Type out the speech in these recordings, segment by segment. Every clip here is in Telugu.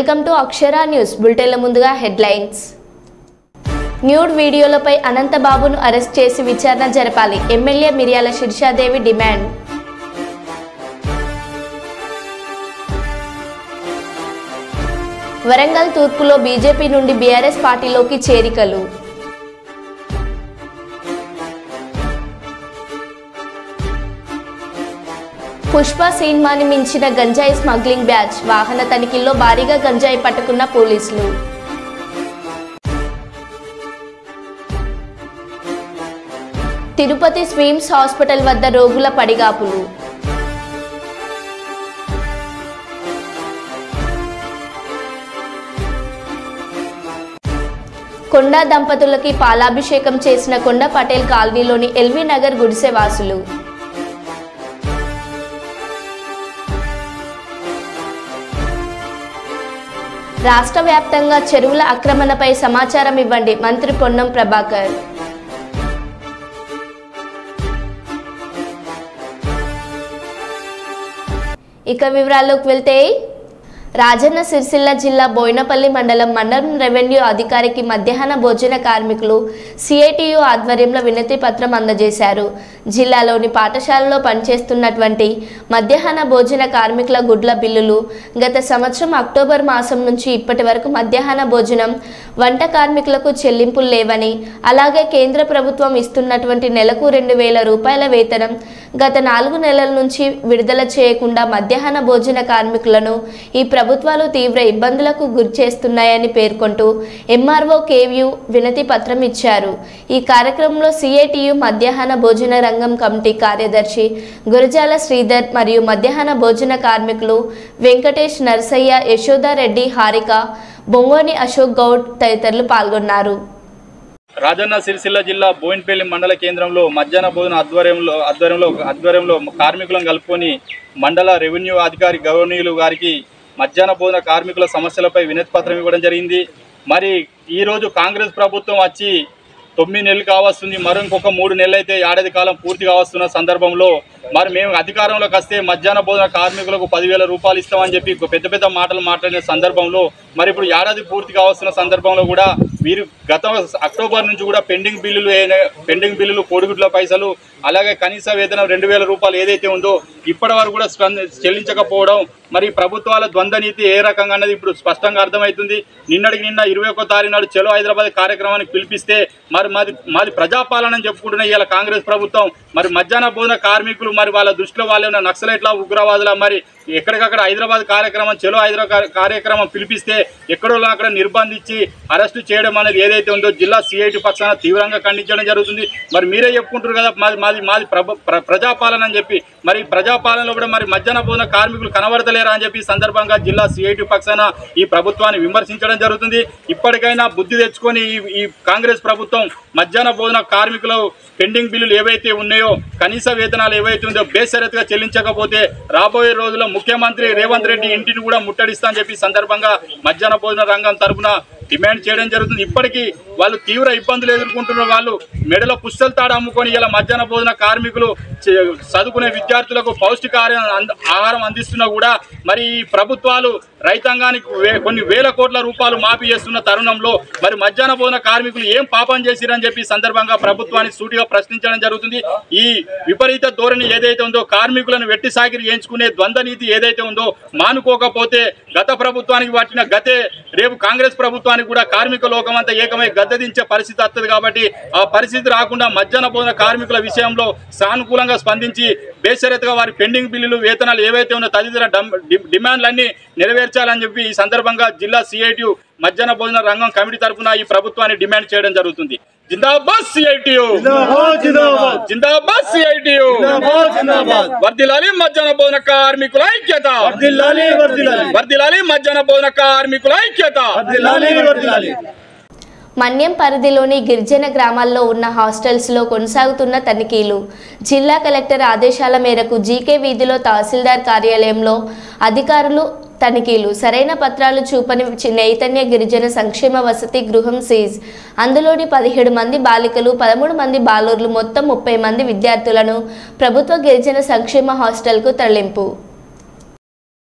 వెల్కమ్ టు అక్షర న్యూస్ బులెటిన్ల ముందుగా హెడ్లైన్స్. న్యూడ్ వీడియోలపై అనంతబాబును అరెస్ట్ చేసి విచారణ జరపాలి. ఎమ్మెల్యే మిర్యాల శిర్షాదేవి డిమాండ్. వరంగల్ తూర్పులో బీజేపీ నుండి బీఆర్ఎస్ పార్టీలోకి చేరికలు. పుష్ప సినిమాని మించిన గంజాయి స్మగ్లింగ్ బ్యాచ్. వాహన తనిఖీల్లో భారీగా గంజాయి పట్టుకున్న పోలీసులు. తిరుపతి స్విమ్స్ హాస్పిటల్ వద్ద రోగుల పడిగాపులు. కొండా దంపతులకి పాలాభిషేకం చేసిన కొండ పటేల్ కాలనీలోని ఎల్వి నగర్ గుడిసె వాసులు. రాష్ట్ర వ్యాప్తంగా చెరువుల ఆక్రమణపై సమాచారం ఇవ్వండి. మంత్రి పొన్నం ప్రభాకర్. ఇక వివరాల్లోకి వెళ్తే, రాజన్న సిరిసిల్ల జిల్లా బోయినపల్లి మండలం రెవెన్యూ అధికారికి మధ్యాహ్న భోజన కార్మికులు సిఐటియు ఆధ్వర్యంలో వినతి పత్రం అందజేశారు. జిల్లాలోని పాఠశాలలో పనిచేస్తున్నటువంటి మధ్యాహ్న భోజన కార్మికుల గుడ్ల బిల్లులు గత సంవత్సరం అక్టోబర్ మాసం నుంచి ఇప్పటి వరకు మధ్యాహ్న భోజనం వంట కార్మికులకు చెల్లింపులు లేవని, అలాగే కేంద్ర ప్రభుత్వం ఇస్తున్నటువంటి నెలకు 2000 రూపాయల వేతనం గత 4 నెలల నుంచి విడుదల చేయకుండా మధ్యాహ్న భోజన కార్మికులను ఈ ప్రభుత్వాలు తీవ్ర ఇబ్బందులకు గురిచేస్తున్నాయని పేర్కొంటూ ఎంఆర్ఓ కేవ్యూ వినతి పత్రం ఇచ్చారు. ఈ కార్యక్రమంలో సిఐటియు మధ్యాహ్న భోజన రంగం కమిటీ కార్యదర్శి గురజాల శ్రీధర్ మరియు మధ్యాహ్న భోజన కార్మికులు వెంకటేష్, నరసయ్య, యశోదారెడ్డి, హారిక, బొంగోని అశోక్ గౌడ్ తదితరులు పాల్గొన్నారు. రాజన్న సిరిసిల్ల జిల్లా బోయినపల్లి మండల కేంద్రంలో మధ్యాహ్న భోజన ఆధ్వర్యంలో కార్మికులను కలుపుకొని మండల రెవెన్యూ అధికారి గవర్నీయులు గారికి మధ్యాహ్న భోజన కార్మికుల సమస్యలపై వినతి పత్రం ఇవ్వడం జరిగింది. మరి ఈరోజు కాంగ్రెస్ ప్రభుత్వం వచ్చి 9 నెలలు కావస్తుంది. మరో ఇంకొక 3 నెలలు అయితే ఏడాది కాలం పూర్తి కావస్తున్న సందర్భంలో మరి మేము అధికారంలోకి వస్తే మధ్యాహ్న భోజన కార్మికులకు 10,000 రూపాయలు ఇస్తామని చెప్పి పెద్ద పెద్ద మాటలు మాట్లాడిన సందర్భంలో మరి ఇప్పుడు ఏడాది పూర్తి కావస్తున్న సందర్భంలో కూడా వీరు గత అక్టోబర్ నుంచి కూడా పెండింగ్ బిల్లులు కోడిగుడ్ల పైసలు, అలాగే కనీస వేతనం 2000 రూపాయలు ఏదైతే ఉందో ఇప్పటి వరకు కూడా చెల్లించకపోవడం, మరి ప్రభుత్వాల ద్వంద్వ నీతి ఏ రకంగా అన్నది ఇప్పుడు స్పష్టంగా అర్థమవుతుంది. నిన్నటికి నిన్న 21వ తారీఖు నాడు చలో హైదరాబాద్ కార్యక్రమానికి పిలిపిస్తే మరి మాది ప్రజాపాలన అని చెప్పుకుంటున్న ఇలా కాంగ్రెస్ ప్రభుత్వం మరి మధ్యాహ్న భోజన కార్మికులు మరి వాళ్ళ దృష్టిలో వాళ్ళు ఉన్న నక్సలైట్ల, ఉగ్రవాదుల మరి ఎక్కడికక్కడ హైదరాబాద్ కార్యక్రమం చలో హైదరాబాద్ కార్యక్రమం పిలిపిస్తే ఎక్కడో అక్కడ నిర్బంధించి అరెస్టు చేయడం అనేది ఏదైతే ఉందో జిల్లా సిఐటి పక్షాన తీవ్రంగా ఖండించడం జరుగుతుంది. మరి మీరే చెప్పుకుంటారు కదా మాది ప్రజాపాలన అని చెప్పి, మరి ప్రజాపాలనలో కూడా మరి మధ్యాహ్న భోజన కార్మికులు కనబడతలేరా అని చెప్పి సందర్భంగా జిల్లా సిఐటి పక్షాన ఈ ప్రభుత్వాన్ని విమర్శించడం జరుగుతుంది. ఇప్పటికైనా బుద్ధి తెచ్చుకొని ఈ కాంగ్రెస్ ప్రభుత్వం మధ్యాహ్న భోజన కార్మికులు పెండింగ్ బిల్లులు ఏవైతే ఉన్నాయో, కనీస వేతనాలు ఏవైతే ఉందో బేషరతుగా చెల్లించకపోతే రాబోయే రోజుల్లో ముఖ్యమంత్రి రేవంత్ రెడ్డి ఇంటిని కూడా ముట్టడిస్తా అని చెప్పి సందర్భంగా మధ్యాహ్న భోజన రంగం తరఫున డిమాండ్ చేయడం జరుగుతుంది. ఇప్పటికీ వాళ్ళు తీవ్ర ఇబ్బందులు ఎదుర్కొంటున్న వాళ్ళు మెడలో పుస్తల తాడు అమ్ముకొని ఇలా మధ్యాహ్న భోజన కార్మికులు చదువుకునే విద్యార్థులకు పౌష్టిక ఆహారం అందిస్తున్నా కూడా మరి ఈ ప్రభుత్వాలు రైతాంగానికి కొన్ని వేల కోట్ల రూపాయలు మాఫీ చేస్తున్న తరుణంలో మరి మధ్యాహ్న భోజన కార్మికులు ఏం పాపం చేసిరని చెప్పి సందర్భంగా ప్రభుత్వాన్ని సూటిగా ప్రశ్నించడం జరుగుతుంది. ఈ విపరీత ధోరణి ఏదైతే ఉందో, కార్మికులను వెట్టి సాకిరి చేయించుకునే ద్వంద్వ నీతి ఏదైతే ఉందో మానుకోకపోతే గత ప్రభుత్వానికి పట్టిన గతే రేపు కాంగ్రెస్ ప్రభుత్వానికి కూడా కార్మిక లోకం అంతా ఏకమై గద్దదించే పరిస్థితి వస్తుంది. కాబట్టి ఆ పరిస్థితి రాకుండా మధ్యాహ్న భోజన కార్మికుల విషయంలో సానుకూలంగా స్పందించి బేషరతుగా వారి పెండింగ్ బిల్లులు, వేతనాలు ఏవైతే ఉన్నో తదితర డిమాండ్లన్నీ నెరవేర్చాలని చెప్పి ఈ సందర్భంగా జిల్లా సిఐటియు మధ్యాహ్న భోజన రంగం కమిటీ తరఫున ఈ ప్రభుత్వాన్ని డిమాండ్ చేయడం జరుగుతుంది. జిందాబాద్ సిఐటియు, జిందాబాద్ సిఐటియు, వర్ధిల్లాలి మధ్యాహ్న భోజన కార్మికుల ఐక్యత, వర్ధిల్లాలి మధ్యాహ్న భోజన కార్మికుల ఐక్యత. మన్యం పరిధిలోని గిరిజన గ్రామాల్లో ఉన్న హాస్టల్స్లో కొనసాగుతున్న తనిఖీలు. జిల్లా కలెక్టర్ ఆదేశాల మేరకు జీకే వీధిలో తహసీల్దార్ కార్యాలయంలో అధికారులు తనిఖీలు. సరైన పత్రాలు చూపని చైతన్య గిరిజన సంక్షేమ వసతి గృహం సీజ్. అందులోని 17 మంది బాలికలు, 13 మంది బాలుర్లు, మొత్తం 30 మంది విద్యార్థులను ప్రభుత్వ గిరిజన సంక్షేమ హాస్టల్కు తరలింపు.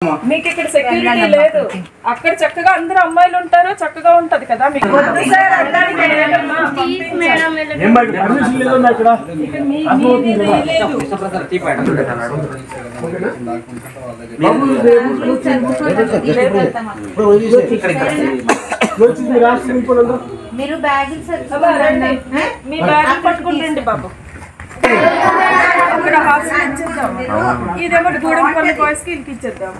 మీకు ఇక్కడ సెక్యూరిటీ లేదు, అక్కడ చక్కగా అందరూ అమ్మాయిలు ఉంటారు, చక్కగా ఉంటది కదా మీకు. మీరు బ్యాగ్ మీ బ్యాగ్ పట్టుకుంటండి బాబు. అక్కడ హాస్టల్ ఇచ్చేద్దాం, ఇదేమో గూడెంపల్లి బాయ్స్ కి ఇచ్చేద్దాం.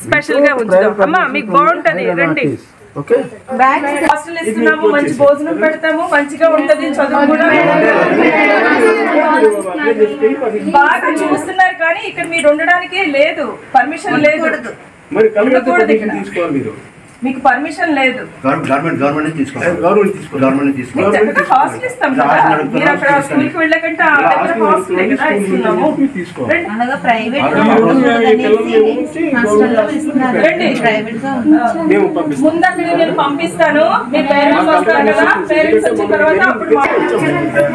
స్పెషల్ గా ఉంచుదాం. అమ్మా మీకు బాగుంటది, రండి. హాస్టల్ ఇస్తున్నాము, మంచి భోజనం పెడతాము, మంచిగా ఉంటది, చదువు కూడా బాగా చూస్తున్నారు. కానీ ఇక్కడ మీరు ఉండడానికి లేదు, పర్మిషన్ లేదు, మీకు పర్మిషన్ లేదు. గవర్నమెంట్ హాస్టల్ ఇస్తాం కదా, మీరు అక్కడ స్కూల్కి వెళ్ళకంటే హాస్టల్ ఇస్తున్నాము. ముందు అక్కడ నేను పంపిస్తాను, మీ పేరెంట్స్ వస్తారు కదా, పేరెంట్స్ వచ్చిన తర్వాత అప్పుడు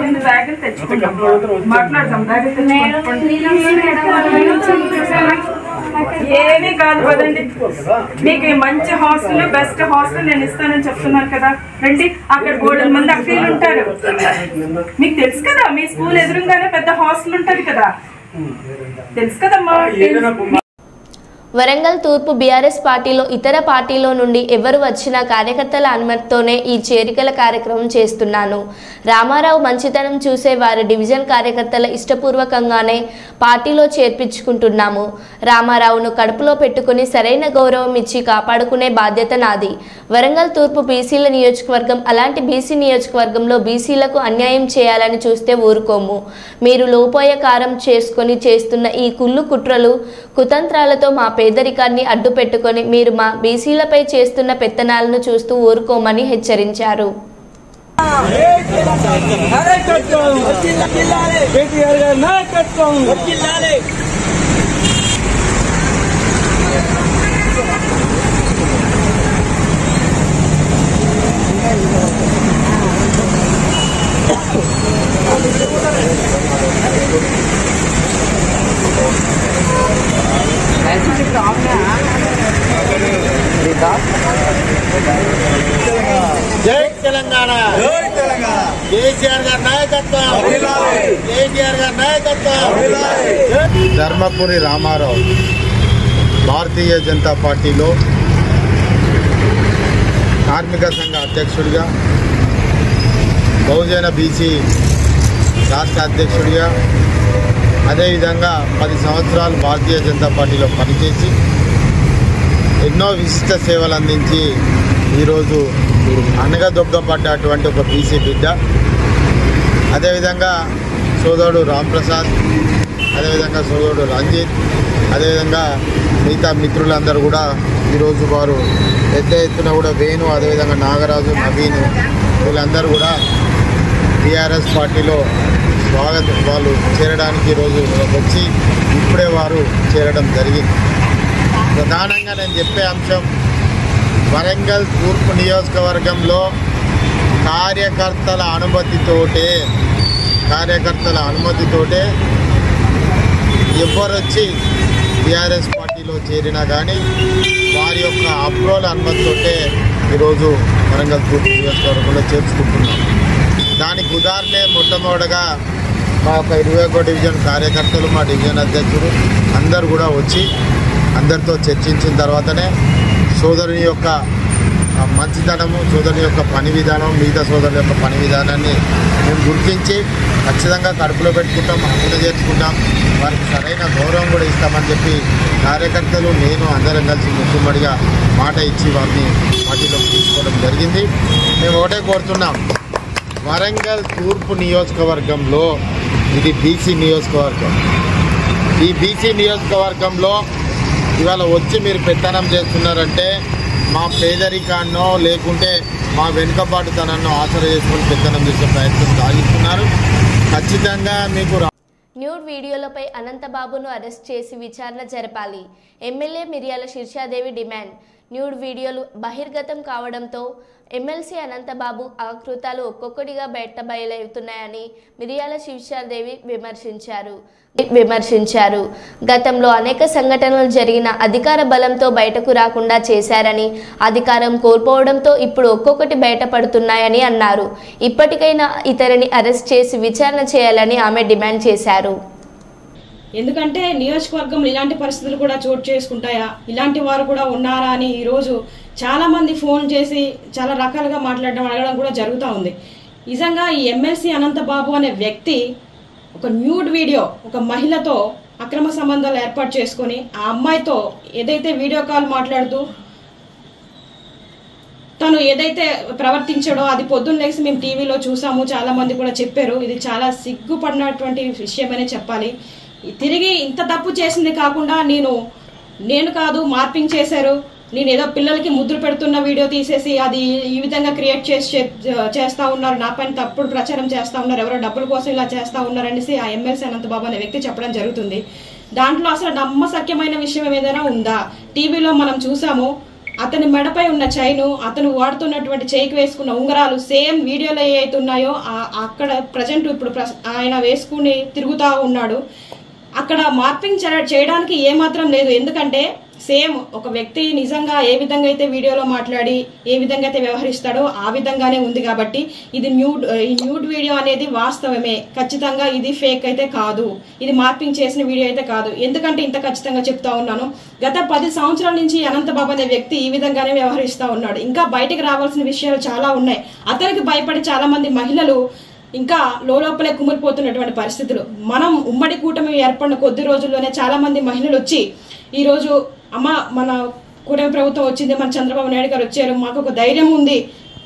ముందు బ్యాగులు తెచ్చుకుంటాం, మాట్లాడతాం. ఏమీ కాదు కదండి, మీకు మంచి హాస్టల్, బెస్ట్ హాస్టల్ నేను ఇస్తానని చెప్తున్నాను కదా, రండి. అక్కడ 300 మంది అక్కలు ఉంటారు, మీకు తెలుసు కదా, మీ స్కూల్ ఎదురుగానే పెద్ద హాస్టల్ ఉంటది కదా, తెలుసు కదమ్మా. వరంగల్ తూర్పు బీఆర్ఎస్ పార్టీలో ఇతర పార్టీలో నుండి ఎవరు వచ్చినా కార్యకర్తల అనుమతితోనే ఈ చేరికల కార్యక్రమం చేస్తున్నాను. రామారావు మంచితనం చూసే వారి డివిజన్ కార్యకర్తల ఇష్టపూర్వకంగానే పార్టీలో చేర్పించుకుంటున్నాము. రామారావును కడుపులో పెట్టుకుని సరైన గౌరవం ఇచ్చి కాపాడుకునే బాధ్యత నాది. వరంగల్ తూర్పు బీసీల నియోజకవర్గం, అలాంటి బీసీ నియోజకవర్గంలో బీసీలకు అన్యాయం చేయాలని చూస్తే ఊరుకోము. మీరు లోపోయకారం చేసుకొని చేస్తున్న ఈ కుళ్ళు కుట్రలు కుతంత్రాలతో మా పేదరికాన్ని అడ్డు పెట్టుకొని మీరు మా బీసీలపై చేస్తున్న పెత్తనాలను చూస్తూ ఊరుకోమని హెచ్చరించారు. జై తెలంగాణ, కేసీఆర్ గారి నాయకత్వం, కేటీఆర్ గారి నాయకత్వం. ధర్మపురి రామారావు భారతీయ జనతా పార్టీలో కార్మిక సంఘ అధ్యక్షుడిగా, బహుజన బీసీ రాష్ట్ర అధ్యక్షుడిగా, అదేవిధంగా 10 సంవత్సరాలు భారతీయ జనతా పార్టీలో పనిచేసి ఎన్నో విశిష్ట సేవలు అందించి ఈరోజు అనగదొక్కబడ్డటువంటి ఒక బీసీ బిడ్డ. అదేవిధంగా సోదరుడు రాంప్రసాద్, అదేవిధంగా సోదరుడు రంజిత్, అదేవిధంగా మిగతా మిత్రులందరూ కూడా ఈరోజు వారు పెద్ద ఎత్తున కూడా వేణు, అదేవిధంగా నాగరాజు, నవీన్, వీళ్ళందరూ కూడా టీఆర్ఎస్ పార్టీలో వాళ్ళు చేరడానికి ఈరోజు వచ్చి ఇప్పుడే వారు చేరడం జరిగింది. ప్రధానంగా నేను చెప్పే అంశం, వరంగల్ తూర్పు నియోజకవర్గంలో కార్యకర్తల అనుమతితోటే ఎవరొచ్చి టీఆర్ఎస్ పార్టీలో చేరినా కానీ వారి యొక్క అప్రూవల్ అనుమతితోటే ఈరోజు వరంగల్ తూర్పు నియోజకవర్గంలో చేర్చుకుంటున్నాం. దానికి ఉదాహరణ మొట్టమొదటిగా మా యొక్క 21వ డివిజన్ కార్యకర్తలు, మా డివిజన్ అధ్యక్షుడు అందరూ కూడా వచ్చి అందరితో చర్చించిన తర్వాతనే సోదరుని యొక్క మంచితనము, సోదరుని యొక్క పని విధానం, మిగతా సోదరుల యొక్క పని విధానాన్ని మేము గుర్తించి ఖచ్చితంగా కడుపులో పెట్టుకుంటాం, హక్కులు చేర్చుకుంటాం, వారికి సరైన గౌరవం కూడా ఇస్తామని చెప్పి కార్యకర్తలు, నేను అందరం కలిసి ముఖ్యమడిగా మాట ఇచ్చి వారిని పార్టీలోకి తీసుకోవడం జరిగింది. మేము ఒకటే కోరుతున్నాం, వరంగల్ తూర్పు నియోజకవర్గంలో ఇది బీసీ నియోజకవర్గం. ఈ బీసీ నియోజకవర్గంలో ఇవాళ వచ్చి మీరు పెత్తనం చేస్తున్నారంటే మా పేదరికాన్నో లేకుంటే మా వెనుకబాటుతనాన్నో ఆసరా చేసుకుని పెత్తనం చేసే ప్రయత్నం సాగిస్తున్నారు. ఖచ్చితంగా మీకు న్యూడ్ వీడియోలపై అనంతబాబును అరెస్ట్ చేసి విచారణ జరపాలి. ఎమ్మెల్యే మిర్యాల శిర్షాదేవి డిమాండ్. న్యూడ్ వీడియోలు బహిర్గతం కావడంతో ఎమ్మెల్సీ అనంతబాబు ఆకృతాలు ఒక్కొక్కటిగా బయటబయలవుతున్నాయని మిరియాల శివశారదేవి విమర్శించారు. గతంలో అనేక సంఘటనలు జరిగిన అధికార బలంతో బయటకు రాకుండా చేశారని, అధికారం కోల్పోవడంతో ఇప్పుడు ఒక్కొక్కటి బయటపడుతున్నాయని అన్నారు. ఇప్పటికైనా ఇతరిని అరెస్ట్ చేసి విచారణ చేయాలని ఆమె డిమాండ్ చేశారు. ఎందుకంటే నియోజకవర్గంలో ఇలాంటి పరిస్థితులు కూడా చోటు చేసుకుంటాయా, ఇలాంటి వారు కూడా ఉన్నారా అని ఈరోజు చాలా మంది ఫోన్ చేసి చాలా రకాలుగా అడగడం కూడా జరుగుతూ ఉంది. నిజంగా ఈ ఎమ్మెల్సీ అనంతబాబు అనే వ్యక్తి ఒక న్యూడ్ వీడియో ఒక మహిళతో అక్రమ సంబంధాలు ఏర్పాటు చేసుకొని ఆ అమ్మాయితో ఏదైతే వీడియో కాల్ మాట్లాడుతూ తను ఏదైతే ప్రవర్తించాడో అది పొద్దున్న లేసి మేము టీవీలో చూసాము, చాలా మంది కూడా చెప్పారు. ఇది చాలా సిగ్గుపడినటువంటి విషయమనే చెప్పాలి. తిరిగి ఇంత తప్పు చేసింది కాకుండా నేను కాదు మార్పింగ్ చేశారు, నేను ఏదో పిల్లలకి ముద్ర పెడుతున్న వీడియో తీసేసి అది ఈ విధంగా క్రియేట్ చేస్తా ఉన్నారు, నా పైన తప్పుడు ప్రచారం చేస్తా ఉన్నారు, ఎవరో డబ్బుల కోసం ఇలా చేస్తా ఉన్నారు అనేసి ఆ ఎమ్మెల్సీ అనంతబాబు అనే వ్యక్తి చెప్పడం జరుగుతుంది. దాంట్లో అసలు నమ్మశక్యమైన విషయం ఏదైనా ఉందా? టీవీలో మనం చూసాము, అతని మెడపై ఉన్న చైను, అతను వాడుతున్నటువంటి చేయికి వేసుకున్న ఉంగరాలు సేమ్ వీడియోలో ఏ అయితే ఉన్నాయో అక్కడ ప్రజెంట్ ఇప్పుడు ఆయన వేసుకుని తిరుగుతా ఉన్నాడు. అక్కడ మార్పింగ్ చేయడానికి ఏమాత్రం లేదు. ఎందుకంటే సేమ్ ఒక వ్యక్తి నిజంగా ఏ విధంగా అయితే వీడియోలో మాట్లాడి ఏ విధంగా అయితే వ్యవహరిస్తాడో ఆ విధంగానే ఉంది. కాబట్టి ఇది ఈ న్యూడ్ వీడియో అనేది వాస్తవమే, ఖచ్చితంగా ఇది ఫేక్ అయితే కాదు, ఇది మార్పింగ్ చేసిన వీడియో అయితే కాదు. ఎందుకంటే ఇంత ఖచ్చితంగా చెప్తా ఉన్నాను, గత 10 సంవత్సరాల నుంచి అనంతబాబు అనే వ్యక్తి ఈ విధంగానే వ్యవహరిస్తా ఉన్నాడు. ఇంకా బయటకు రావాల్సిన విషయాలు చాలా ఉన్నాయి. అతనికి భయపడి చాలా మంది మహిళలు ఇంకా లోపలే కుమిలిపోతున్నటువంటి పరిస్థితులు. మనం ఉమ్మడి కూటమి ఏర్పడిన కొద్ది రోజుల్లోనే చాలా మంది మహిళలు వచ్చి ఈరోజు అమ్మ మన కూటమి ప్రభుత్వం వచ్చింది, మన చంద్రబాబు నాయుడు గారు వచ్చారు, మాకు ఒక ధైర్యం ఉంది,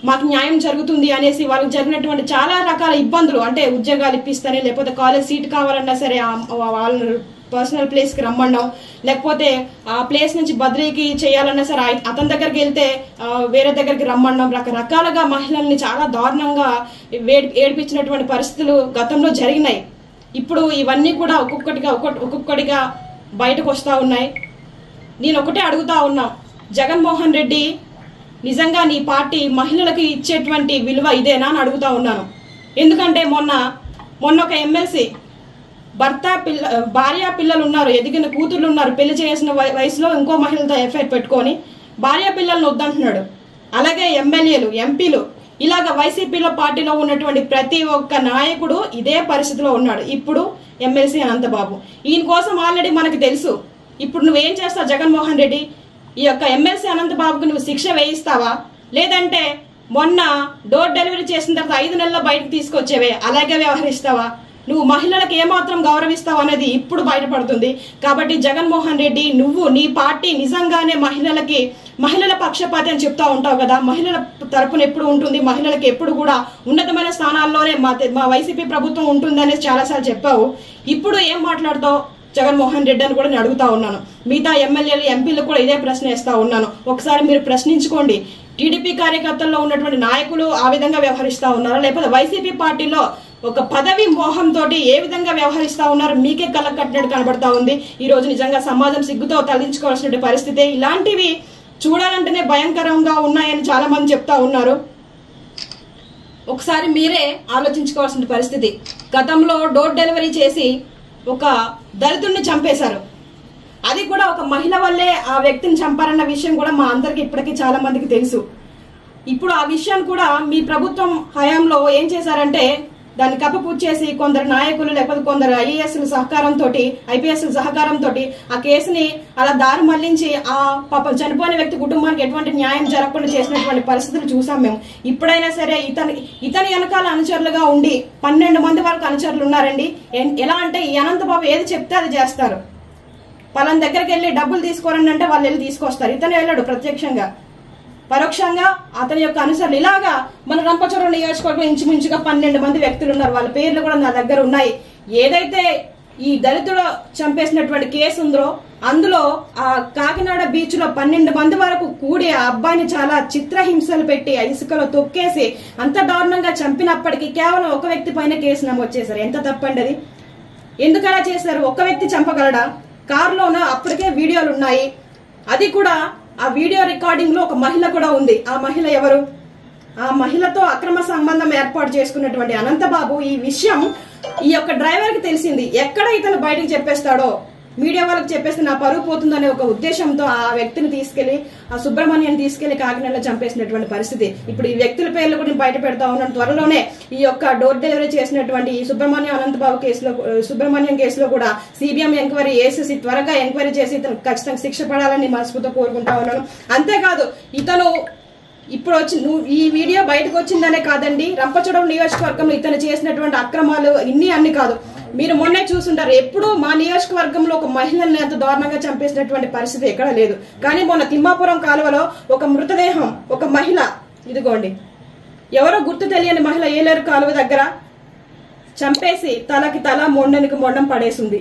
మాకు న్యాయం జరుగుతుంది అనేసి వాళ్ళకి జరిగినటువంటి చాలా రకాల ఇబ్బందులు, అంటే ఉద్యోగాలు ఇప్పిస్తానే, లేకపోతే కాలేజ్ సీట్ కావాలన్నా సరే వాళ్ళ పర్సనల్ ప్లేస్కి రమ్మన్నాం, లేకపోతే ఆ ప్లేస్ నుంచి బదిలీకి చేయాలన్నా సరే అతని దగ్గరికి వెళ్తే వేరే దగ్గరికి రమ్మన్నాం. రకరకాలుగా మహిళల్ని చాలా దారుణంగా ఏడిపించినటువంటి పరిస్థితులు గతంలో జరిగినాయి. ఇప్పుడు ఇవన్నీ కూడా ఒక్కొక్కటిగా బయటకు వస్తూ ఉన్నాయి. నేను ఒకటే అడుగుతా ఉన్నా, జగన్మోహన్ రెడ్డి నిజంగా నీ పార్టీ మహిళలకి ఇచ్చేటువంటి విలువ ఇదేనా అని అడుగుతా ఉన్నాను. ఎందుకంటే మొన్న ఒక ఎమ్మెల్సీ భార్య పిల్లలు ఉన్నారు, ఎదిగిన కూతుర్లు ఉన్నారు, పెళ్లి చేసిన వయసులో ఇంకో మహిళతో ఎఫ్ఐఆర్ పెట్టుకొని భార్య పిల్లలను వద్దంటున్నాడు. అలాగే ఎమ్మెల్యేలు, ఎంపీలు, ఇలాగ వైసీపీలో పార్టీలో ఉన్నటువంటి ప్రతి ఒక్క నాయకుడు ఇదే పరిస్థితిలో ఉన్నాడు. ఇప్పుడు ఎమ్మెల్సీ అనంతబాబు, ఈయన కోసం ఆల్రెడీ మనకు తెలుసు. ఇప్పుడు నువ్వేం చేస్తావు జగన్మోహన్ రెడ్డి? ఈ యొక్క ఎమ్మెల్సీ అనంతబాబుకు నువ్వు శిక్ష వేయిస్తావా, లేదంటే మొన్న డోర్ డెలివరీ చేసిన తర్వాత 5 నెలల్లో బయటకు తీసుకొచ్చేవే అలాగే వ్యవహరిస్తావా? నువ్వు మహిళలకు ఏమాత్రం గౌరవిస్తావు అనేది ఇప్పుడు బయటపడుతుంది. కాబట్టి జగన్మోహన్ రెడ్డి, నువ్వు నీ పార్టీ నిజంగానే మహిళల పక్షపాతి అని చెప్తా ఉంటావు కదా, మహిళల తరపున ఎప్పుడు ఉంటుంది, మహిళలకు ఎప్పుడు కూడా ఉన్నతమైన స్థానాల్లోనే మా వైసీపీ ప్రభుత్వం ఉంటుంది అనేసి చాలాసార్లు చెప్పావు. ఇప్పుడు ఏం మాట్లాడతావు జగన్మోహన్ రెడ్డి అని కూడా నేను అడుగుతా ఉన్నాను. మిగతా ఎమ్మెల్యేలు, ఎంపీలకు కూడా ఇదే ప్రశ్న వేస్తా ఉన్నాను. ఒకసారి మీరు ప్రశ్నించుకోండి. టీడీపీ కార్యకర్తల్లో ఉన్నటువంటి నాయకులు ఆ విధంగా వ్యవహరిస్తా ఉన్నారా, లేకపోతే వైసీపీ పార్టీలో ఒక పదవి మోహంతో ఏ విధంగా వ్యవహరిస్తా ఉన్నారు మీకే కళ్ళకు కట్టినట్టు కనబడతా ఉంది. ఈ రోజు నిజంగా సమాజం సిగ్గుతో తలదించుకోవాల్సిన పరిస్థితి. ఇలాంటివి చూడాలంటేనే భయంకరంగా ఉన్నాయని చాలా మంది చెప్తా ఉన్నారు. ఒకసారి మీరే ఆలోచించుకోవాల్సిన పరిస్థితి. గతంలో డోర్ డెలివరీ చేసి ఒక దళితుడిని చంపేశారు. అది కూడా ఒక మహిళ వల్లే ఆ వ్యక్తిని చంపారన్న విషయం కూడా మా అందరికి ఇప్పటికీ చాలా మందికి తెలుసు. ఇప్పుడు ఆ విషయాన్ని కూడా మీ ప్రభుత్వం హయాంలో ఏం చేశారంటే దాన్ని కప్పపూజ చేసి కొందరు నాయకులు లేకపోతే కొందరు ఐఏఎస్ల సహకారంతో, ఐపీఎస్ల సహకారంతో ఆ కేసుని అలా దారి మళ్లించి ఆ పాపం చనిపోయిన వ్యక్తి కుటుంబానికి ఎటువంటి న్యాయం జరగకుండా చేసినటువంటి పరిస్థితులు చూసాం మేము. ఇప్పుడైనా సరే ఇతని వెనకాల అనుచరులుగా ఉండి 12 మంది వరకు అనుచరులు ఉన్నారండి. ఎలా అంటే ఈ అనంతబాబు ఏది చెప్తే అది చేస్తారు. పలానా దగ్గరికి వెళ్ళి డబ్బులు తీసుకోరండి అంటే వాళ్ళు వెళ్ళి తీసుకొస్తారు. ఇతను వెళ్ళాడు ప్రత్యక్షంగా, పరోక్షంగా అతని యొక్క అనుసరణ. ఇలాగా మన రంపచోడవరం నియోజకవర్గం ఇంచుమించుగా 12 మంది వ్యక్తులు ఉన్నారు. వాళ్ళ పేర్లు కూడా నా దగ్గర ఉన్నాయి. ఏదైతే ఈ దళితుడు చంపేసినటువంటి కేసు ఉందో అందులో ఆ కాకినాడ బీచ్ లో 12 మంది వరకు కూడి ఆ అబ్బాయిని చాలా చిత్రహింసలు పెట్టి ఇసుకలో తొక్కేసి అంత దారుణంగా చంపినప్పటికీ కేవలం ఒక వ్యక్తి పైన కేసు నమోదు చేశారు. ఎంత తప్పండి అది? ఎందుకు అలా చేశారు? ఒక వ్యక్తి చంపగలడా? కారులోనూ అప్పటికే వీడియోలు ఉన్నాయి. అది కూడా ఆ వీడియో రికార్డింగ్ లో ఒక మహిళ కూడా ఉంది. ఆ మహిళ ఎవరు? ఆ మహిళతో అక్రమ సంబంధం ఏర్పాటు చేసుకున్నటువంటి అనంతబాబు ఈ విషయం ఈ యొక్క డ్రైవర్ కి తెలిసింది. ఎక్కడ ఇతను బయటకు చెప్పేస్తాడో, మీడియా వాళ్ళకి చెప్పేస్తే నా పరువు పోతుందనే ఒక ఉద్దేశంతో ఆ వ్యక్తిని తీసుకెళ్లి, ఆ సుబ్రహ్మణ్యం తీసుకెళ్లి కాకినాడలో చంపేసినటువంటి పరిస్థితి. ఇప్పుడు ఈ వ్యక్తుల పేర్లు కూడా బయట పెడతా ఉన్నాను. త్వరలోనే ఈ యొక్క డోర్ డెలివరీ చేసినటువంటి ఈ సుబ్రహ్మణ్యం కేసులో కూడా సిబిఎం ఎంక్వైరీ వేసేసి త్వరగా ఎంక్వైరీ చేసి ఇతను ఖచ్చితంగా శిక్ష పడాలని మనస్ఫూర్తిగా కోరుకుంటా ఉన్నాను. అంతేకాదు ఇతను ఇప్పుడు ఈ వీడియో బయటకు వచ్చిందనే కాదండి, రంపచోడవరం నియోజకవర్గంలో ఇతను చేసినటువంటి అక్రమాలు అన్ని కాదు. మీరు మొన్నే చూసుంటారు, ఎప్పుడు మా నియోజకవర్గంలో ఒక మహిళల్ని అంత దారుణంగా చంపేసినటువంటి పరిస్థితి ఎక్కడ లేదు. కానీ మొన్న తిమ్మాపురం కాలువలో ఒక మృతదేహం, ఒక మహిళ, ఇదిగోండి ఎవరో గుర్తు తెలియని మహిళ ఏలేరు కాలువ దగ్గర చంపేసి తలకి తల మొండనికి మొండం పడేసింది.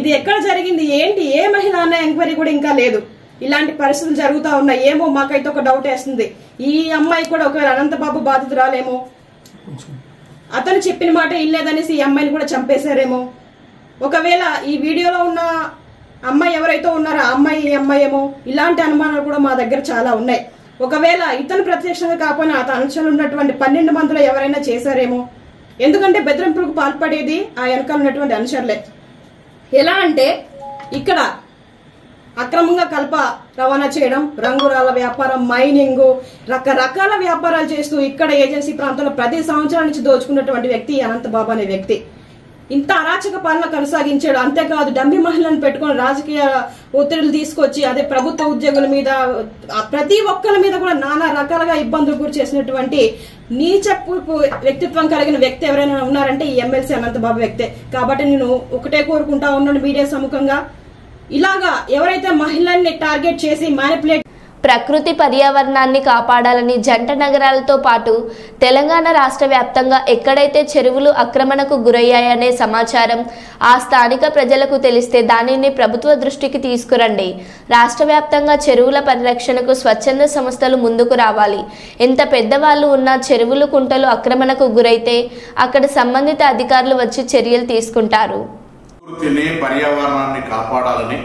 ఇది ఎక్కడ జరిగింది, ఏంటి, ఏ మహిళ అన్న ఎంక్వైరీ కూడా ఇంకా లేదు. ఇలాంటి పరిస్థితులు జరుగుతా ఉన్నాయి. ఏమో మాకైతే ఒక డౌట్ వేస్తుంది, ఈ అమ్మాయి కూడా ఒకవేళ అనంతబాబు బాధితురాలేమో, అతను చెప్పిన మాట ఇల్లేదనేసి ఈ అమ్మాయిని కూడా చంపేశారేమో. ఒకవేళ ఈ వీడియోలో ఉన్న అమ్మాయి ఎవరైతే ఉన్నారో ఆ అమ్మాయి ఈ అమ్మాయి ఏమో, ఇలాంటి అనుమానాలు కూడా మా దగ్గర చాలా ఉన్నాయి. ఒకవేళ ఇతను ప్రత్యక్షంగా కాకపోయినా అతను అనుచరులు ఉన్నటువంటి 12 మందిలో ఎవరైనా చేశారేమో. ఎందుకంటే బెదిరింపులకు పాల్పడేది ఆ వెనకాల ఉన్నటువంటి అనుచరులే. ఎలా అంటే ఇక్కడ అక్రమంగా కలప రవాణా చేయడం, రంగురాల వ్యాపారం, మైనింగ్, రకరకాల వ్యాపారాలు చేస్తూ ఇక్కడ ఏజెన్సీ ప్రాంతంలో 10 సంవత్సరాల నుంచి దోచుకున్నటువంటి వ్యక్తి అనంతబాబు అనే వ్యక్తి. ఇంత అరాచక పాలన కొనసాగించాడు. అంతేకాదు డమ్మి మహిళలను పెట్టుకుని రాజకీయ ఒత్తిడులు తీసుకొచ్చి అదే ప్రభుత్వ ఉద్యోగుల మీద, ప్రతి ఒక్కరి మీద కూడా నానా రకాలుగా ఇబ్బందులు గురి చేసినటువంటి నీచపు వ్యక్తిత్వం కలిగిన వ్యక్తి ఎవరైనా ఉన్నారంటే ఈ ఎమ్మెల్సీ అనంతబాబు వ్యక్తే. కాబట్టి నేను ఒకటే కోరుకుంటా ఉన్నాను మీడియా సముఖంగా, ఇలాగా ఎవరైతే మహిళల్ని టార్గెట్ చేసి మ్యానిపులేట్ ప్రకృతి పర్యావరణాన్ని కాపాడాలని జంట నగరాలతో పాటు తెలంగాణ రాష్ట్ర వ్యాప్తంగా ఎక్కడైతే చెరువులు ఆక్రమణకు గురయ్యాయనే సమాచారం ఆ స్థానిక ప్రజలకు తెలిస్తే దానిని ప్రభుత్వ దృష్టికి తీసుకురండి. రాష్ట్ర వ్యాప్తంగా చెరువుల పరిరక్షణకు స్వచ్ఛంద సంస్థలు ముందుకు రావాలి. ఎంత పెద్దవాళ్ళు ఉన్నా చెరువులు కుంటలు ఆక్రమణకు గురైతే అక్కడ సంబంధిత అధికారులు వచ్చి చర్యలు తీసుకుంటారు. ప్రకృతిని పర్యావరణాన్ని కాపాడాలని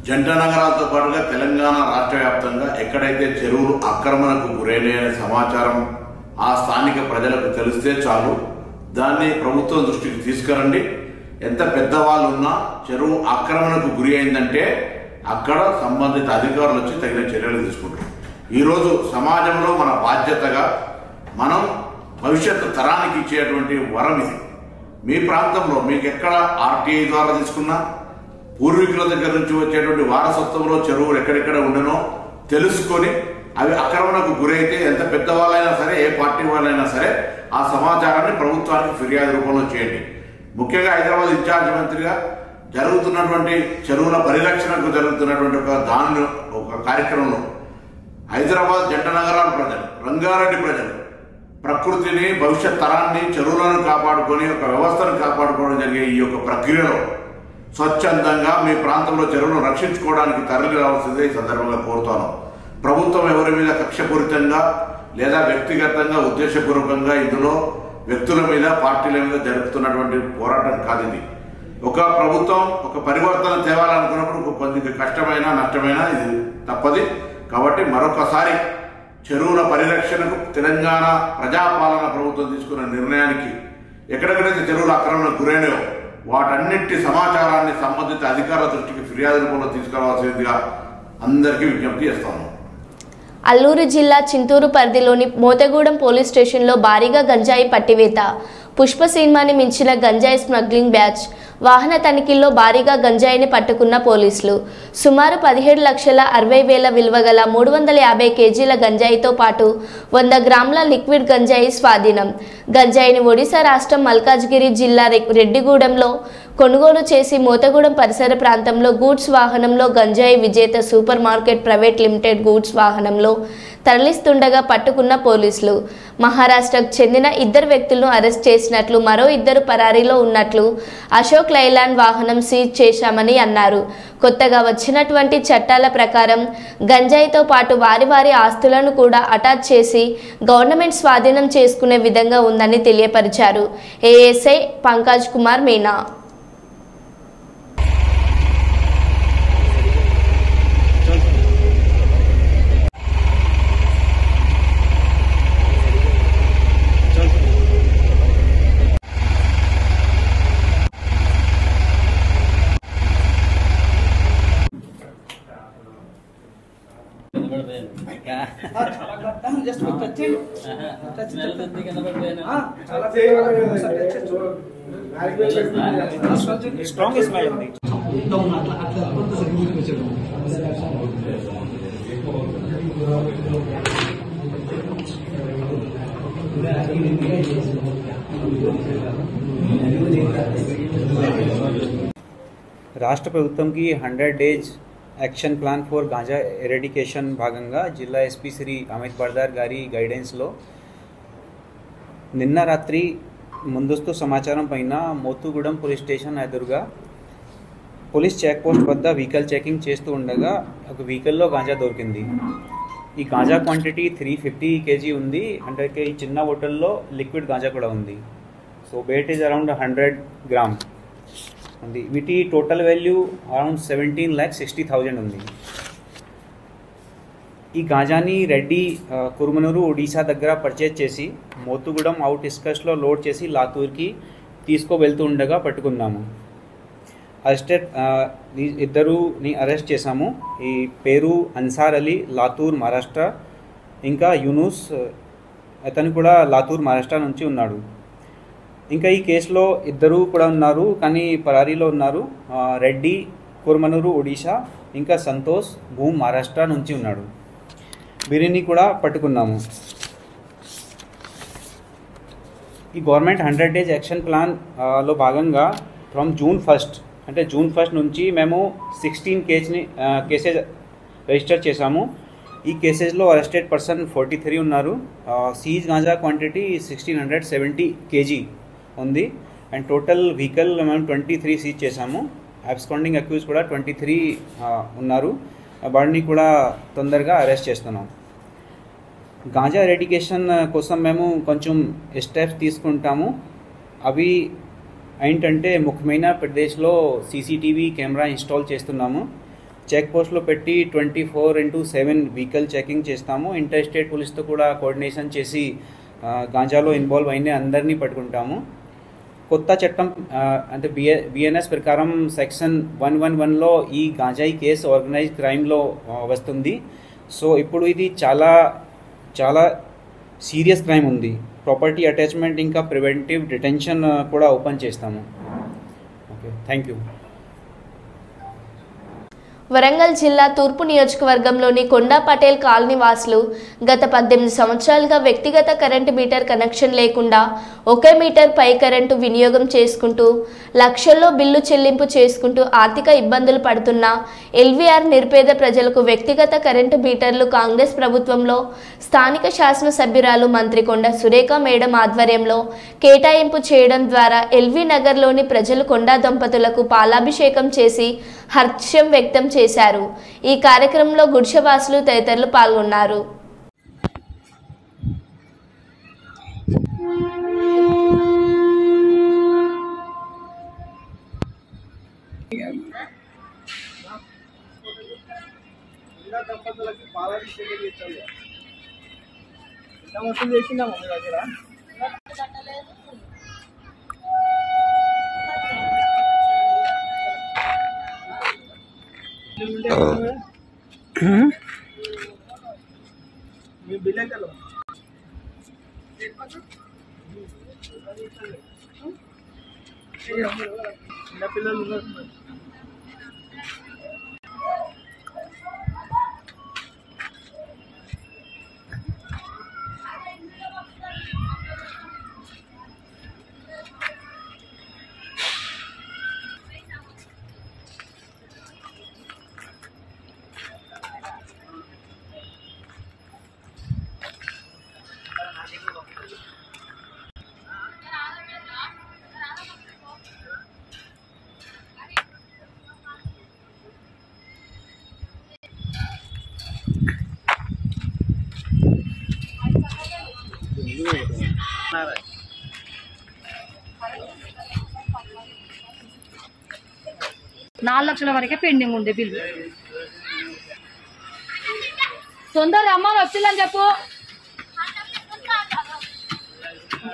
జంట నగరాలతో పాటుగా తెలంగాణ రాష్ట్ర వ్యాప్తంగా ఎక్కడైతే చెరువులు ఆక్రమణకు గురైన సమాచారం ఆ స్థానిక ప్రజలకు తెలిస్తే చాలు, దాన్ని ప్రభుత్వం దృష్టికి తీసుకురండి. ఎంత పెద్దవాళ్ళు ఉన్నా చెరువు ఆక్రమణకు గురి అయిందంటే అక్కడ సంబంధిత అధికారులు వచ్చి తగిన చర్యలు తీసుకుంటారు. ఈరోజు సమాజంలో మన బాధ్యతగా మనం భవిష్యత్తు తరానికి ఇచ్చేటువంటి వరం ఇది. మీ ప్రాంతంలో మీకు ఎక్కడ ఆర్టీఐ ద్వారా తీసుకున్నా, పూర్వీకుల దగ్గర నుంచి వచ్చేటువంటి వారసత్వంలో చెరువులు ఎక్కడెక్కడ ఉండనో తెలుసుకొని అవి ఆక్రమణకు గురైతే ఎంత పెద్దవాళ్ళైనా సరే, ఏ పార్టీ వాళ్ళైనా సరే ఆ సమాచారాన్ని ప్రభుత్వానికి ఫిర్యాదు రూపంలో చేయండి. ముఖ్యంగా హైదరాబాద్ ఇన్ఛార్జ్ మంత్రిగా జరుగుతున్నటువంటి చెరువుల పరిరక్షణకు జరుగుతున్నటువంటి ఒక కార్యక్రమంలో హైదరాబాద్ జంట నగరాల ప్రజలు, రంగారెడ్డి ప్రజలు ప్రకృతిని, భవిష్యత్ తరాన్ని, చెరువులను కాపాడుకొని ఒక వ్యవస్థను కాపాడుకోవడం జరిగే ఈ యొక్క ప్రక్రియలో స్వచ్ఛందంగా మీ ప్రాంతంలో చెరువులను రక్షించుకోవడానికి తరలి రావాల్సిందే ఈ సందర్భంగా కోరుతాను. ప్రభుత్వం ఎవరి మీద కక్షపూరితంగా లేదా వ్యక్తిగతంగా ఉద్దేశపూర్వకంగా ఇందులో వ్యక్తుల మీద, పార్టీల మీద జరుపుతున్నటువంటి పోరాటం కాదు ఇది. ఒక ప్రభుత్వం ఒక పరివర్తన తేవాలనుకున్నప్పుడు కొద్దిగా కష్టమైన, నష్టమైన ఇది తప్పది. కాబట్టి మరొకసారి చెరువుల పరిరక్షణకు తెలంగాణ ప్రజాపాలన ప్రభుత్వం తీసుకున్న నిర్ణయానికి ఎక్కడెక్కడైతే చెరువుల ఆక్రమణకు గురైనాయో వాటన్నిటి సమాచారాన్ని సంబంధిత అధికారుల దృష్టికి ఫిర్యాదు రూపంలో తీసుకురావాల్సిందిగా అందరికీ విజ్ఞప్తి చేస్తాను. అల్లూరు జిల్లా చింతూరు పరిధిలోని మోతగూడెం పోలీస్ స్టేషన్లో భారీగా గంజాయి పట్టివేత. పుష్ప సినిమాని మించిన గంజాయి స్మగ్లింగ్ బ్యాచ్. వాహన తనిఖీల్లో భారీగా గంజాయిని పట్టుకున్న పోలీసులు. సుమారు 17,60,000 విలువ గల 350 కేజీల గంజాయితో పాటు 100 గ్రాముల లిక్విడ్ గంజాయి స్వాధీనం. గంజాయిని ఒడిశా రాష్ట్రం మల్కాజ్గిరి జిల్లా రెడ్డిగూడెంలో కొనుగోలు చేసి మోతగూడెం పరిసర ప్రాంతంలో గూడ్స్ వాహనంలో గంజాయి విజేత super market private limited goods వాహనంలో తరలిస్తుండగా పట్టుకున్న పోలీసులు. మహారాష్ట్రకు చెందిన 2 వ్యక్తులను అరెస్ట్ చేసినట్లు, మరో 2 పరారీలో ఉన్నట్లు అశోక్ లైలాండ్ వాహనం సీజ్ చేశామని అన్నారు. కొత్తగా వచ్చినటువంటి చట్టాల ప్రకారం గంజాయితో పాటు వారి ఆస్తులను కూడా అటాచ్ చేసి గవర్నమెంట్ స్వాధీనం చేసుకునే విధంగా ఉందని తెలియపరిచారు ASI Pankaj Kumar Meena. Strong smell ఉంది. రాష్ట్ర ప్రభుత్వంకి 100 days action plan for ganja eradication భాగంగా జిల్లా ఎస్పీ శ్రీ అమిత్ బర్దార్ గారి గైడెన్స్లో నిన్న రాత్రి ముందస్తు సమాచారం పైన మోతుగూడెం పోలీస్ స్టేషన్ ఎదురుగా పోలీస్ చెక్ పోస్ట్ వద్ద వెహికల్ చెకింగ్ చేస్తూ ఉండగా ఒక వెహికల్లో గాంజా దొరికింది. ఈ గాంజా క్వాంటిటీ 350 kg ఉంది. అంటే ఈ చిన్న బాటిల్లో లిక్విడ్ గాంజా కూడా ఉంది. So weight is around 100 grams ఉంది. వీటి టోటల్ వాల్యూ అరౌండ్ 17,60,000 ఉంది. ఈ గాంజాని రెడ్డి కురుమనూరు ఒడిశా దగ్గర పర్చేజ్ చేసి మోతుగూడెం అవుట్ స్కర్ట్స్లో లోడ్ చేసి లాతూర్కి తీసుకువెళ్తూ ఉండగా పట్టుకున్నాము. ఇద్దరుని అరెస్ట్ చేశాము. ఈ పేరు అన్సార్ అలీ, లాతూర్ మహారాష్ట్ర, ఇంకా యూనుస్ అతను కూడా లాతూర్ మహారాష్ట్ర నుంచి ఉన్నాడు. ఇంకా ఈ కేసులో ఇద్దరు కూడా ఉన్నారు, కానీ పరారీలో ఉన్నారు. రెడ్డి కుర్మనూరు ఒడిశా, ఇంకా సంతోష్ భూమ్ మహారాష్ట్ర నుంచి ఉన్నాడు. వీరిని కూడా పట్టుకున్నాము. ఈ గవర్నమెంట్ 100 డేస్ యాక్షన్ ప్లాన్లో భాగంగా ఫ్రమ్ జూన్ 1 నుంచి మేము 16 కేసెస్ రిజిస్టర్ చేశాము. ఈ కేసెస్లో అరెస్టెడ్ పర్సన్ 43 ఉన్నారు. సీజ్ గాంజా క్వాంటిటీ 1670 kg ఉంది. అండ్ టోటల్ వెహికల్ మేము 23 సీజ్ చేశాము. అబ్స్కాండింగ్ అక్యూజ్ కూడా 23 ఉన్నారు. వాడిని కూడా తొందరగా అరెస్ట్ చేస్తున్నాం. గాంజా ఎరాడికేషన్ కోసం మేము కొంచెం స్టెప్స్ తీసుకుంటాము. అవి ఏంటంటే ముఖ్యమైన ప్రదేశ్లో సీసీటీవీ కెమెరా ఇన్స్టాల్ చేస్తున్నాము. చెక్ పోస్ట్లో పెట్టి 24/7 వెహికల్ చెకింగ్ చేస్తాము. ఇంటర్ స్టేట్ పోలీస్తో కూడా కోఆర్డినేషన్ చేసి గాంజాలో ఇన్వాల్వ్ అయిన అందరినీ పట్టుకుంటాము. కొత్త చట్టం అంటే బిఎన్ఎస్ ప్రకారం సెక్షన్ 111లో ఈ గాంజాయి కేసు ఆర్గనైజ్డ్ క్రైమ్లో వస్తుంది. సో ఇప్పుడు ఇది చాలా చాలా సీరియస్ క్రైమ్ ఉంది. ప్రాపర్టీ అటాచ్మెంట్ ఇంకా ప్రివెంటివ్ డిటెన్షన్ కూడా ఓపెన్ చేస్తాము. Okay, thank you. వరంగల్ జిల్లా తూర్పు నియోజకవర్గంలోని కొండా పటేల్ కాలనీ వాసులు గత 18 సంవత్సరాలుగా వ్యక్తిగత కరెంటు మీటర్ కనెక్షన్ లేకుండా ఒకే మీటర్ పై కరెంటు వినియోగం చేసుకుంటూ లక్షల్లో బిల్లు చెల్లింపు చేసుకుంటూ ఆర్థిక ఇబ్బందులు పడుతున్న ఎల్వీఆర్ నిరుపేద ప్రజలకు వ్యక్తిగత కరెంటు మీటర్లు కాంగ్రెస్ ప్రభుత్వంలో స్థానిక శాసనసభ్యురాలు మంత్రి కొండ సురేఖ మేడం ఆధ్వర్యంలో కేటాయింపు చేయడం ద్వారా ఎల్వీ నగర్లోని ప్రజలు కొండా దంపతులకు పాలాభిషేకం చేసి హర్షం వ్యక్తం చేశారు. ఈ కార్యక్రమంలో గుడిసెవాసులు తదితరులు పాల్గొన్నారు. నాలుగు లక్షల వరకే పెండింగ్ ఉంది బిల్లు. తొందరగా అమ్మ వచ్చిందని చెప్పు.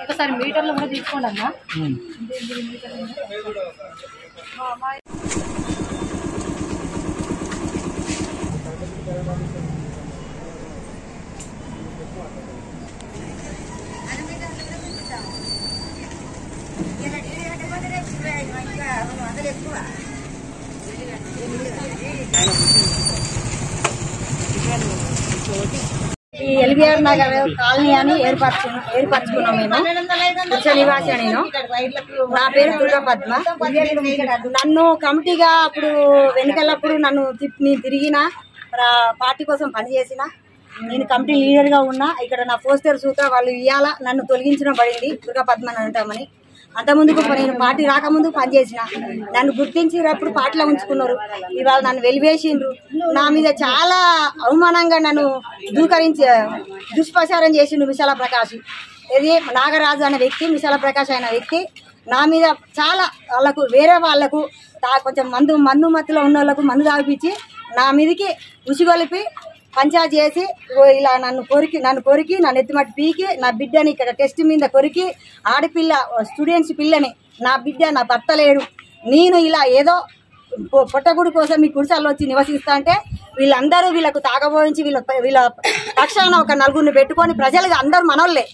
ఒకసారి మీటర్లు కూడా తీసుకోండి అమ్మా. ఈ ఎల్బిఆర్ నగర్ కాలనీ అని ఏర్పరచుకున్నాం మేము. పురుష నివాసి నేను. నా పేరు దుర్గా పద్మ. నన్ను కమిటీగా అప్పుడు వెనుకలప్పుడు నన్ను తిరిగిన పార్టీ కోసం పనిచేసిన నేను కమిటీ లీడర్గా ఉన్నా. ఇక్కడ నా పోస్టర్ సూత్ర వాళ్ళు ఇవాళ నన్ను తొలగించడం పడింది. దుర్గా పద్మ అంటామని. అంతకుముందుకు నేను పార్టీ రాకముందు పనిచేసిన నన్ను గుర్తించినప్పుడు పార్టీలో ఉంచుకున్నారు. ఇవాళ నన్ను వెలివేసిండ్రు. నా మీద చాలా అవమానంగా నన్ను దుష్ప్రచారం చేసిండు విశాల ప్రకాష్. ఇది నాగరాజు అనే వ్యక్తి, విశాల ప్రకాష్ అనే వ్యక్తి నా మీద చాలా వాళ్ళకు వేరే వాళ్లకు కొంచెం మందు మత్తులో ఉన్న వాళ్ళకు మందు తాగిపించి నా మీదకి ఉసిగొలిపి పంచాయతీ చేసి ఇలా నన్ను కొరికి నా నెత్తిమట్టి పీకి నా బిడ్డని ఇక్కడ టెస్ట్ మీద కొరికి ఆడపిల్ల స్టూడెంట్స్ పిల్లని నా బిడ్డ నా భర్త లేడు నేను ఇలా ఏదో పొట్టగుడి కోసం మీ కుడిసాల్లో వచ్చి నివసిస్తా అంటే వీళ్ళకు తాగబోయించి వీళ్ళ పక్షాన ఒక నలుగురిని పెట్టుకొని ప్రజలుగా అందరూ మనోళ్ళే.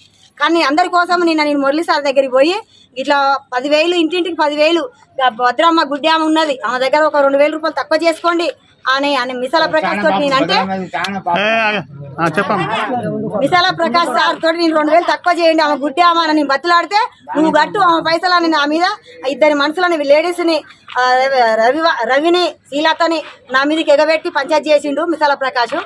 కానీ అందరి కోసం నేను మురళీ సార్ దగ్గరికి పోయి ఇట్లా 10,000 ఇంటింటికి 10,000 భద్రమ్మ గుడ్డామ ఉన్నది ఆమె దగ్గర ఒక 2,000 రూపాయలు తక్కువ చేసుకోండి అని విశాల ప్రకాష్ తోటి నేనంటే విశాల ప్రకాష్ సార్ తోటి నేను 2,000 తక్కువ చేయండి ఆమె గుడ్డామ అని నేను బతులాడితే నువ్వు గట్టు ఆమె పైసలని నా మీద ఇద్దరి మనుషులని లేడీస్ని రవిని శీలతని నా మీదకి ఎగబెట్టి పంచాయతీ చేసిండు విశాల ప్రకాష్.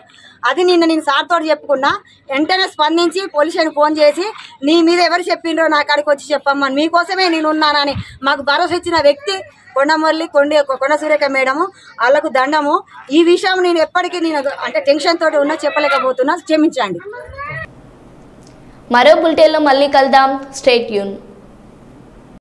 అది నేను సార్ తోటి చెప్పుకున్నా. వెంటనే స్పందించి పోలీసులకు ఫోన్ చేసి నీ మీద ఎవరు చెప్పిండ్రో నా కాడికి వచ్చి చెప్పమ్మా మీకోసమే నేను ఉన్నానని మాకు భరోసా ఇచ్చిన వ్యక్తి కొండమురళి కొండ సురేఖ మేడము. వాళ్ళకు దండము. ఈ విషయం నేను ఎప్పటికీ అంటే టెన్షన్ తోటి ఉన్నా చెప్పలేకపోతున్నా, క్షమించండి. మరో బులెటిన్లో మళ్ళీ కలుద్దాం. Stay tune.